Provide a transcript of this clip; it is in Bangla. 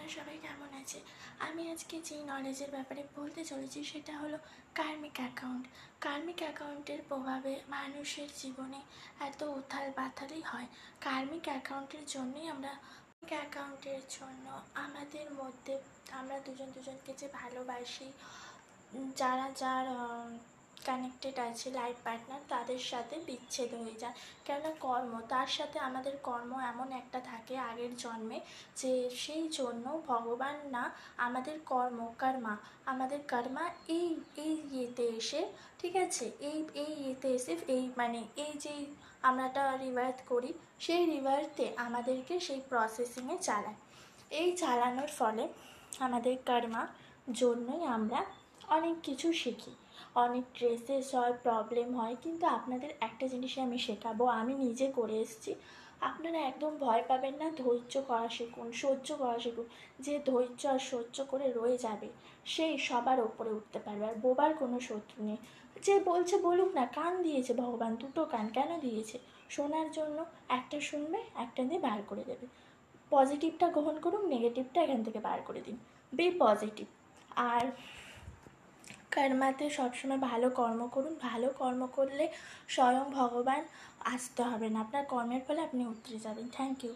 সবাই কেমন আছে? আমি আজকে যেই নলেজের ব্যাপারে বলতে চলেছি সেটা হলো কার্মিক অ্যাকাউন্ট। কার্মিক অ্যাকাউন্টের প্রভাবে মানুষের জীবনে এত উথাল পাথালই হয়। কার্মিক অ্যাকাউন্টের জন্যই অ্যাকাউন্টের জন্য আমাদের মধ্যে আমরা দুজনকে যে ভালোবাসি, যারা যার কানেক্টেড আছে লাইফ পার্টনার, তাদের সাথে বিচ্ছেদ হয়ে যায়। কেন? কর্ম, তার সাথে আমাদের কর্ম এমন একটা থাকে আগের জন্মে, যে সেই জন্য ভগবান না, আমাদের আমাদের কর্মা এই এই ইয়েতে এসে, ঠিক আছে, এই ইয়েতে এসে এই যেই আমরাটা রিভার্থ করি, সেই রিভার্থে আমাদেরকে সেই প্রসেসিংয়ে চালায়। এই চালানোর ফলে আমাদের কর্মা জন্যই আমরা অনেক কিছু শিখি, অনেক স্ট্রেসেস হয়, প্রবলেম হয়। কিন্তু আপনাদের একটা জিনিসই আমি শেখাবো, আমি নিজে করে এসেছি। আপনারা একদম ভয় পাবেন না, ধৈর্য করা শিখুন, সহ্য করা শিখুন। যে ধৈর্য আর সহ্য করে রয়ে যাবে, সেই সবার ওপরে উঠতে পারবে। আর বোবার কোনো শত্রু নেই। যে বলছে বলুক না, কান দিয়েছে ভগবান, দুটো কান কেন দিয়েছে? শোনার জন্য। একটা শুনবে, একটা দিয়ে বার করে দেবে। পজিটিভটা গ্রহণ করুন, নেগেটিভটা এখান থেকে বার করে দিন। B positive. আর কর্মাতে সবসময় ভালো কর্ম করুন। ভালো কর্ম করলে স্বয়ং ভগবান আসতে হবে না, আপনার কর্মের ফলে আপনি উতরে যাবেন। Thank you.